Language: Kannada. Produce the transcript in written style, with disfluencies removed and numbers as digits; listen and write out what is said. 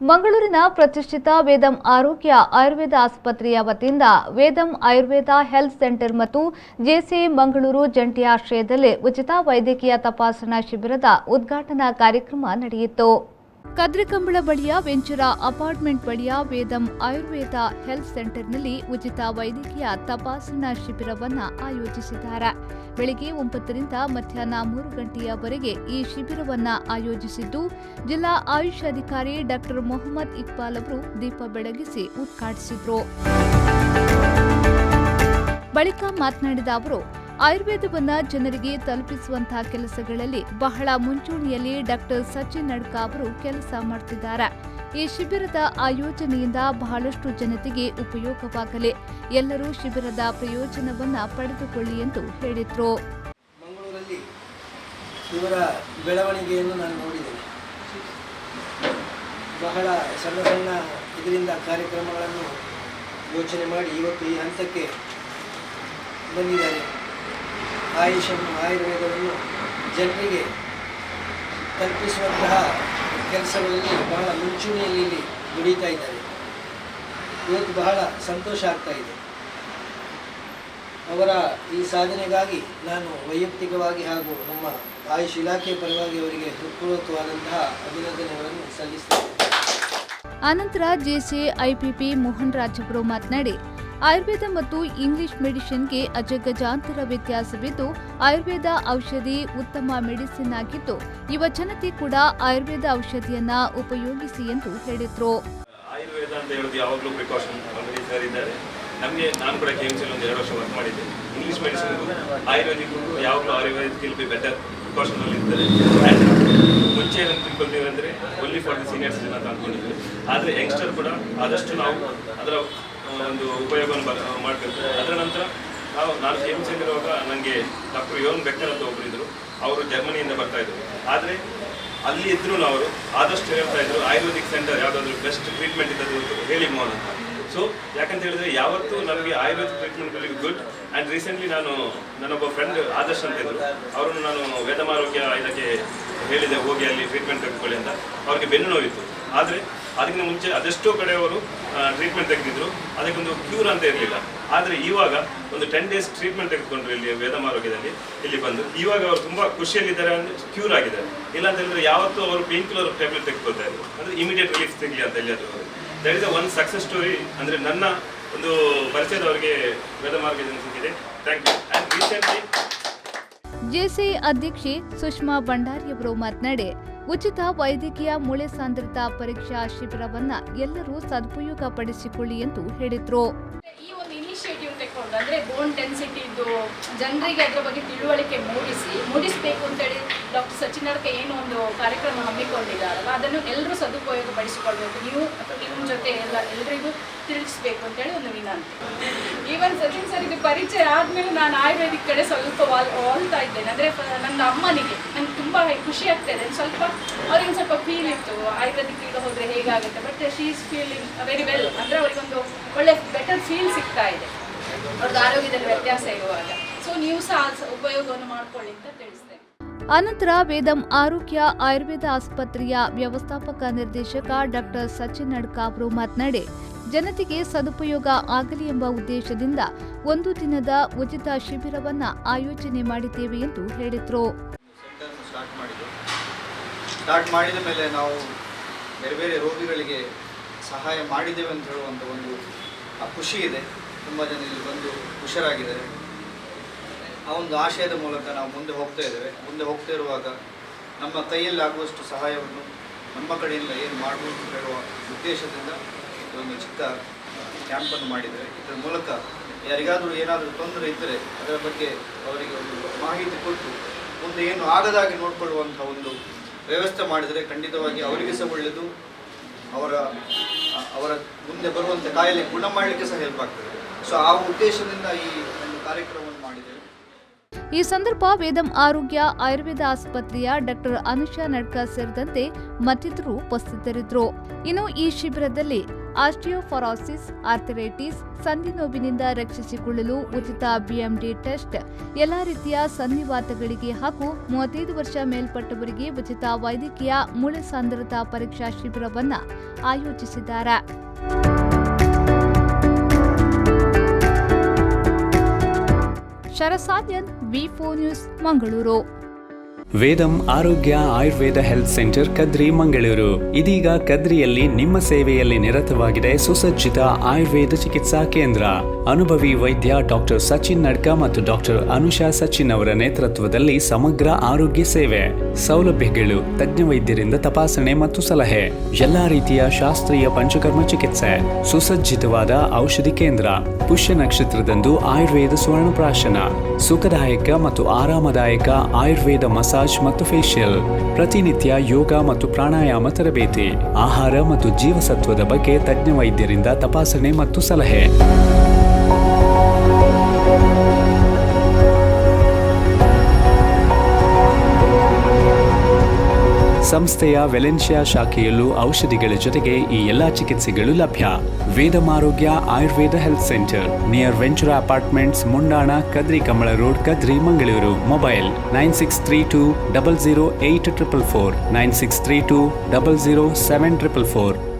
ಮಂಗಳೂರಿನ ಪ್ರತಿಷ್ಠಿತ ವೇದಂ ಆರೋಗ್ಯ ಆಯುರ್ವೇದ ಆಸ್ಪತ್ರೆಯ ವತಿಯಿಂದ ವೇದಂ ಆಯುರ್ವೇದ ಹೆಲ್ತ್ ಸೆಂಟರ್ ಮತ್ತು ಜೆಸಿಐ ಮಂಗಳೂರು ಜಂಟಿ ಆಶ್ರಯದಲ್ಲಿ ಉಚಿತ ವೈದ್ಯಕೀಯ ತಪಾಸಣಾ ಶಿಬಿರದ ಉದ್ಘಾಟನಾ ಕಾರ್ಯಕ್ರಮ ನಡೆಯಿತು. ಕದ್ರಿಕಂಬಳ ಬಳಿಯ ವೆಂಚುರಾ ಅಪಾರ್ಟ್ಮೆಂಟ್ ಬಳಿಯ ವೇದಂ ಆಯುರ್ವೇದ ಹೆಲ್ತ್ ಸೆಂಟರ್ನಲ್ಲಿ ಉಚಿತ ವೈದ್ಯಕೀಯ ತಪಾಸಣಾ ಶಿಬಿರವನ್ನು ಆಯೋಜಿಸಿದ್ದಾರೆ. ಬೆಳಗ್ಗೆ 9 ರಿಂದ ಮಧ್ಯಾಹ್ನ 3 ಗಂಟೆಯವರೆಗೆ ಈ ಶಿಬಿರವನ್ನು ಆಯೋಜಿಸಿದ್ದು, ಜಿಲ್ಲಾ ಆಯುಷ್ ಅಧಿಕಾರಿ ಡಾ ಮೊಹಮ್ಮದ್ ಇಕ್ಬಾಲ್ ಅವರು ದೀಪ ಬೆಳಗಿಸಿ ಉದ್ಘಾಟಿಸಿದರು. ಬಳಿಕ ಮಾತನಾಡಿದ ಅವರು, ಆಯುರ್ವೇದವನ್ನು ಜನರಿಗೆ ತಲುಪಿಸುವಂತಹ ಕೆಲಸಗಳಲ್ಲಿ ಬಹಳ ಮುಂಚೂಣಿಯಲ್ಲಿ ಡಾ ಸಚಿನ್ ನಡ್ಕ ಅವರು ಕೆಲಸ ಮಾಡುತ್ತಿದ್ದಾರೆ. ಈ ಶಿಬಿರದ ಆಯೋಜನೆಯಿಂದ ಬಹಳಷ್ಟು ಜನತೆಗೆ ಉಪಯೋಗವಾಗಲಿ, ಎಲ್ಲರೂ ಶಿಬಿರದ ಪ್ರಯೋಜನವನ್ನು ಪಡೆದುಕೊಳ್ಳಿ ಎಂದು ಹೇಳಿದರು. ಮಂಗಳೂರಲ್ಲಿ ಇವರ ಬೆಳವಣಿಗೆಯನ್ನು ನಾನು ನೋಡಿದ್ದೇನೆ. ಬಹಳ ಸಣ್ಣ ಸಣ್ಣ ಇದರಿಂದ ಕಾರ್ಯಕ್ರಮಗಳನ್ನು ಯೋಚನೆ ಮಾಡಿ ಇವತ್ತು ಈ ಹಂತಕ್ಕೆ ಬಂದಿದ್ದಾರೆ. ಆಯುಷನ್ನು ಆಯುರ್ವೇದವನ್ನು ಜನರಿಗೆ ತಲುಪಿಸುವಂತಹ ಕೆಲಸಗಳಲ್ಲಿ ಬಹಳ ಮುಂಚೂಣಿಯಲ್ಲಿ ಇಲ್ಲಿ ದುಡಿತಾ ಇದ್ದಾರೆ. ಇವತ್ತು ಬಹಳ ಸಂತೋಷ ಆಗ್ತಾ ಇದೆ. ಅವರ ಈ ಸಾಧನೆಗಾಗಿ ನಾನು ವೈಯಕ್ತಿಕವಾಗಿ ಹಾಗೂ ನಮ್ಮ ಆಯುಷ್ ಇಲಾಖೆ ಪರವಾಗಿ ಅವರಿಗೆ ಹೃತ್ಪೂರ್ವಕವಾದಂತಹ ಅಭಿನಂದನೆಗಳನ್ನು ಸಲ್ಲಿಸುತ್ತೇನೆ. ಅನಂತರ ಜೆಸಿಐ ಐಪಿಪಿ ಮೋಹನ್ ರಾಜ್ ಅವರು ಮಾತನಾಡಿ, ಆಯುರ್ವೇದ ಮತ್ತು ಇಂಗ್ಲಿಷ್ ಮೆಡಿಸಿನ್ಗೆ ಅಜಗಜಾಂತರ ವ್ಯತ್ಯಾಸವಿದ್ದು, ಆಯುರ್ವೇದ ಔಷಧಿ ಉತ್ತಮ ಮೆಡಿಸಿನ್ ಆಗಿದ್ದು, ಯುವ ಜನತೆ ಕೂಡ ಆಯುರ್ವೇದ ಔಷಧಿಯನ್ನ ಉಪಯೋಗಿಸಿ ಎಂದು ಹೇಳಿದರು. ಆಯುರ್ವೇದ ಅಂತ ಹೇಳೋದು ಯಾವಾಗಲೂ ಪ್ರಿಕಾಷನ್ ಆಲ್ರೆಡಿ ಸರ್ ಇದ್ದಾರೆ. ನಮಗೆ ನಾನು ಕೂಡ ಕೆಎಂಸಿಯಲ್ಲಿ ಒಂದು 2 ವರ್ಷ ವರ್ಕ್ ಮಾಡಿದ್ದೆ. ಇಂಗ್ಲಿಷ್ ಮೆಡಿಸಿನ್ ಆಯುರ್ವೇದಿಕ್ ಯಾವಾಗಲೂ Ayurvedic will be better precaution ಅಲ್ಲಿ ಇರ್ತದೆ. ಆ್ಯಂಡ್ ಮುಂಚೆ ಏನಂತ ತಿಳ್ಕೊಳ್ತೀವಿ ಅಂದರೆ only for the senior citizen ಅಂತ ಅಂದ್ಕೊಂಡಿದ್ವಿ. ಆದರೆ ಯಂಗ್ಸ್ಟರ್ ಕೂಡ ಆದಷ್ಟು ನಾವು ಅದರ ಒಂದು ಉಪಯೋಗವನ್ನು ಮಾಡಬೇಕು. ಅದರ ನಂತರ ನಾನು ಕೆಎಂಸಿಯಲ್ಲಿರುವಾಗ ನನಗೆ ಡಾಕ್ಟರ್ ಯೋನ್ ಬೆಕ್ಕರ್ ಅಂತ ಒಬ್ಬರು ಇದ್ದರು. ಅವರು ಜರ್ಮನಿಯಿಂದ ಬರ್ತಾ ಇದ್ರು. ಆದರೆ ಅಲ್ಲಿ ಇದ್ರೂ ಅವರು ಆದಷ್ಟು ಹೇಳ್ತಾ ಇದ್ರು, ಆಯುರ್ವೇದಿಕ್ ಸೆಂಟರ್ ಯಾವುದಾದ್ರೂ ಬೆಸ್ಟ್ ಟ್ರೀಟ್ಮೆಂಟ್ ಇದ್ದದ್ದು ಹೇಳಿ ಮೋಹನ್ ಅಂತ. ಸೊ ಯಾಕಂತ ಹೇಳಿದ್ರೆ ಯಾವತ್ತೂ ನಮಗೆ ayurvedic treatment very good. And recently ನನ್ನೊಬ್ಬ ಫ್ರೆಂಡ್ ಆದರ್ಶ್ ಅಂತ ಇದ್ರು, ಅವರನ್ನು ನಾನು ವೇದಂ ಆರೋಗ್ಯ ಇದಕ್ಕೆ ಹೇಳಿದೆ, ಹೋಗಿ ಅಲ್ಲಿ ಟ್ರೀಟ್ಮೆಂಟ್ ತೆಗೆದುಕೊಳ್ಳಿ ಅಂತ. ಅವ್ರಿಗೆ ಬೆನ್ನು ನೋವಿತ್ತು. ಆದರೆ ಅದಕ್ಕಿಂತ ಮುಂಚೆ ಅದೆಷ್ಟೋ ಕಡೆ ಅವರು ಟ್ರೀಟ್ಮೆಂಟ್ ತೆಗೆದಿದ್ರು, ಅದಕ್ಕೊಂದು ಕ್ಯೂರ್ ಅಂತ ಇರಲಿಲ್ಲ. ಆದರೆ ಇವಾಗ ಒಂದು 10 days ಟ್ರೀಟ್ಮೆಂಟ್ ತೆಗೆದುಕೊಂಡ್ರು ಇಲ್ಲಿ ವೇದಂ ಆರೋಗ್ಯದಲ್ಲಿ. ಇಲ್ಲಿ ಬಂದು ಇವಾಗ ಅವರು ತುಂಬ ಖುಷಿಯಲ್ಲಿದ್ದಾರೆ, ಅಂದರೆ ಕ್ಯೂರ್ ಆಗಿದ್ದಾರೆ. ಇಲ್ಲ ಅಂತ ಹೇಳಿದ್ರೆ ಯಾವತ್ತೂ ಅವರು ಪೇನ್ ಕಿಲ್ಲರ್ ಟ್ಯಾಬ್ಲೆಟ್ ತೆಗೆದುಕೊಳ್ತಾ ಇದ್ರು, ಅಂದರೆ ಇಮಿಡಿಯೇಟ್ ರಿಲೀಫ್ ಸಿಗಲಿ ಅಂತ ಎಲ್ಲಿಯಾದರೂ. That is one success story. ಅಂದರೆ ನನ್ನ ಒಂದು ಪರಿಚಯದವರಿಗೆ ವೇದಂ ಆರೋಗ್ಯದಿಂದ ಸಿಕ್ಕಿದೆ. Thank you. And recently JCI ಅಧ್ಯಕ್ಷೆ ಸುಷ್ಮಾ ಭಂಡಾರಿಯವರು ಮಾತನಾಡಿ, ಉಚಿತ ವೈದ್ಯಕೀಯ ಮೂಳೆ ಸಾಂದ್ರತಾ ಪರೀಕ್ಷಾ ಶಿಬಿರವನ್ನು ಎಲ್ಲರೂ ಸದುಪಯೋಗ ಪಡಿಸಿಕೊಳ್ಳಿ ಎಂದು ಹೇಳಿದರು. ಈ ಒಂದು ಇನಿಷಿಯೇಟಿವ್ ತೆಕ್ಕೊಂಡು ಅಂದರೆ ಬೋನ್ ಡೆನ್ಸಿಟಿ ಇದ್ದು ಜನರಿಗೆ ಅದರ ಬಗ್ಗೆ ತಿಳುವಳಿಕೆ ಮೂಡಿಸಬೇಕು ಅಂತೇಳಿ ಡಾಕ್ಟರ್ ಸಚಿನ್ ನಡ್ಕ ಏನು ಒಂದು ಕಾರ್ಯಕ್ರಮ ಹಮ್ಮಿಕೊಂಡಿದ್ದಾರಲ್ಲ, ಅದನ್ನು ಎಲ್ಲರೂ ಸದುಪಯೋಗ ಪಡಿಸಿಕೊಳ್ಬೇಕು. ನೀವು ನಿಮ್ಮ ಜೊತೆ ಎಲ್ಲರಿಗೂ ತಿಳಿಸ್ಬೇಕು ಅಂತೇಳಿ ಒಂದು ವಿನಂತಿ. ಈವನ್ ಸಚಿನ್ ಸರಿಗೆ ಪರಿಚಯ ಆದಮೇಲೆ ನಾನು ಆಯುರ್ವೇದಿಕ್ ಕಡೆ ಸ್ವಲ್ಪ ವಾಲ್ತಾ ಇದ್ದೇನೆ. ಅಂದರೆ ನನ್ನ ಅಮ್ಮನಿಗೆ ನನಗೆ ತುಂಬ ಖುಷಿ ಆಗ್ತಾಯಿದೆ. ಅವ್ರಿಗೆ ಸ್ವಲ್ಪ ಫೀಲ್ ಇತ್ತು ಆಯುರ್ವೇದಿಕ್ ಈಗ ಹೋದರೆ ಹೇಗಾಗುತ್ತೆ, but she is feeling very well. ಅಂದರೆ ಅವರಿಗೊಂದು ಒಳ್ಳೆ ಬೆಟರ್ ಫೀಲ್ ಸಿಗ್ತಾ ಇದೆ ಅವ್ರದ್ದು ಆರೋಗ್ಯದಲ್ಲಿ ವ್ಯತ್ಯಾಸ ಇರುವಾಗ. ಸೊ ನೀವು ಸಹ ಉಪಯೋಗವನ್ನು ಮಾಡ್ಕೊಳ್ಳಿ ಅಂತ ತಿಳಿಸ್ತೇನೆ. ಅನಂತರ ವೇದಂ ಆರೋಗ್ಯ ಆಯುರ್ವೇದ ಆಸ್ಪತ್ರೆಯ ವ್ಯವಸ್ಥಾಪಕ ನಿರ್ದೇಶಕ ಡಾ ಸಚಿನ್ ನಡ್ಕ ಅವರು ಮಾತನಾಡಿ, ಜನತೆಗೆ ಸದುಪಯೋಗ ಆಗಲಿ ಎಂಬ ಉದ್ದೇಶದಿಂದ 1 ದಿನದ ಉಚಿತ ಶಿಬಿರವನ್ನು ಆಯೋಜನೆ ಮಾಡಿದ್ದೇವೆ ಎಂದು ಹೇಳಿದರು. ಸ್ಟಾರ್ಟ್ ಮಾಡಿದ ಮೇಲೆ ನಾವು ಬೇರೆ ಬೇರೆ ರೋಗಿಗಳಿಗೆ ಸಹಾಯ ಮಾಡಿದ್ದೇವೆ ಅಂತ ಹೇಳುವಂಥ ಒಂದು ಖುಷಿ ಇದೆ. ತುಂಬ ಜನ ಇಲ್ಲಿ ಬಂದು ಹುಷಾರಾಗಿದ್ದಾರೆ. ಆ ಒಂದು ಆಶಯದ ಮೂಲಕ ನಾವು ಮುಂದೆ ಹೋಗ್ತಾ ಇದ್ದೇವೆ. ಮುಂದೆ ಹೋಗ್ತಾ ಇರುವಾಗ ನಮ್ಮ ಕೈಯಲ್ಲಿ ಆಗುವಷ್ಟು ಸಹಾಯವನ್ನು ನಮ್ಮ ಕಡೆಯಿಂದ ಏನು ಮಾಡಬಹುದು ಅಂತ ಹೇಳುವ ಉದ್ದೇಶದಿಂದ ಒಂದು ಚಿಕ್ಕ ಕ್ಯಾಂಪನ್ನು ಮಾಡಿದ್ದೇವೆ. ಇದರ ಮೂಲಕ ಯಾರಿಗಾದರೂ ಏನಾದರೂ ತೊಂದರೆ ಇದ್ದರೆ ಅದರ ಬಗ್ಗೆ ಅವರಿಗೆ ಒಂದು ಮಾಹಿತಿ ಕೊಟ್ಟು ಮುಂದೆ ಏನು ಆಗದಾಗಿ ನೋಡಿಕೊಳ್ಳುವಂಥ ಒಂದು ವ್ಯವಸ್ಥೆ ಮಾಡಿದರೆ ಖಂಡಿತವಾಗಿ ಅವರಿಗೆ ಸಹ ಒಳ್ಳೆಯದು, ಅವರ ಮುಂದೆ ಬರುವಂಥ ಕಾಯಿಲೆ ಗುಣ ಮಾಡಲಿಕ್ಕೆ ಸಹ ಹೆಲ್ಪ್ ಆಗ್ತದೆ. ಸೊ ಆ ಉದ್ದೇಶದಿಂದ ಈ ಒಂದು ಕಾರ್ಯಕ್ರಮವನ್ನು ಮಾಡಿದ್ದೇವೆ. ಈ ಸಂದರ್ಭ ವೇದಂ ಆರೋಗ್ಯ ಆಯುರ್ವೇದ ಆಸ್ಪತ್ರೆಯ ಡಾಕ್ಟರ್ ಅನುಷಾ ನಡ್ಕ ಸೇರಿದಂತೆ ಮತ್ತಿತರರು ಉಪಸ್ಥಿತರಿದ್ದರು. ಇನ್ನು ಈ ಶಿಬಿರದಲ್ಲಿ ಆಸ್ಟಿಯೋಫಾರೋಸಿಸ್, ಆರ್ಥರೈಟಿಸ್, ಸಂಧಿ ನೋವಿನಿಂದ ರಕ್ಷಿಸಿಕೊಳ್ಳಲು ಉಚಿತ BMD ಟೆಸ್ಟ್, ಎಲ್ಲಾ ರೀತಿಯ ಸಂಧಿವಾತಗಳಿಗೆ ಹಾಗೂ 35 ವರ್ಷ ಮೇಲ್ಪಟ್ಟವರಿಗೆ ಉಚಿತ ವೈದ್ಯಕೀಯ ಮೂಳೆ ಸಾಂದ್ರತಾ ಪರೀಕ್ಷಾ ಶಿಬಿರವನ್ನು ಆಯೋಜಿಸಿದ್ದಾರೆ. ಶರಸಾದ್ಯನ್, V4 news, Mangaluru. ವೇದಂ Arogya Ayurveda health centre Kadri Mangaluru ಇದೀಗ ಕದ್ರಿಯಲ್ಲಿ ನಿಮ್ಮ ಸೇವೆಯಲ್ಲಿ ನಿರತವಾಗಿದೆ ಸುಸಜ್ಜಿತ ಆಯುರ್ವೇದ ಚಿಕಿತ್ಸಾ ಕೇಂದ್ರ. ಅನುಭವಿ ವೈದ್ಯ ಡಾಕ್ಟರ್ ಸಚಿನ್ ನಡ್ಕ ಮತ್ತು ಡಾಕ್ಟರ್ ಅನುಷಾ ಸಚಿನ್ ಅವರ ನೇತೃತ್ವದಲ್ಲಿ ಸಮಗ್ರ ಆರೋಗ್ಯ ಸೇವೆ, ಸೌಲಭ್ಯಗಳು, ತಜ್ಞ ವೈದ್ಯರಿಂದ ತಪಾಸಣೆ ಮತ್ತು ಸಲಹೆ, ಎಲ್ಲಾ ರೀತಿಯ ಶಾಸ್ತ್ರೀಯ ಪಂಚಕರ್ಮ ಚಿಕಿತ್ಸೆ, ಸುಸಜ್ಜಿತವಾದ ಔಷಧಿ ಕೇಂದ್ರ, ಪುಷ್ಯ ನಕ್ಷತ್ರದಂದು ಆಯುರ್ವೇದ ಸ್ವರ್ಣಪ್ರಾಶನ, ಸುಖದಾಯಕ ಮತ್ತು ಆರಾಮದಾಯಕ ಆಯುರ್ವೇದ ಮಸಾಜ್ ಮತ್ತು ಫೇಶಿಯಲ್, ಪ್ರತಿನಿತ್ಯ ಯೋಗ ಮತ್ತು ಪ್ರಾಣಾಯಾಮ ತರಬೇತಿ, ಆಹಾರ ಮತ್ತು ಜೀವಸತ್ವದ ಬಗ್ಗೆ ತಜ್ಞ ವೈದ್ಯರಿಂದ ತಪಾಸಣೆ ಮತ್ತು ಸಲಹೆ. ಸಂಸ್ಥೆಯ ವೆಲೆನ್ಷಿಯಾ ಶಾಖೆಯಲ್ಲೂ ಔಷಧಿಗಳ ಜೊತೆಗೆ ಈ ಎಲ್ಲಾ ಚಿಕಿತ್ಸೆಗಳು ಲಭ್ಯ. Vedam Arogya Ayurveda health centre near Ventura apartments, Mundana, Kadri Kambla road, Kadri Mangaluru. Mobile 9632 00844, 9632 00744.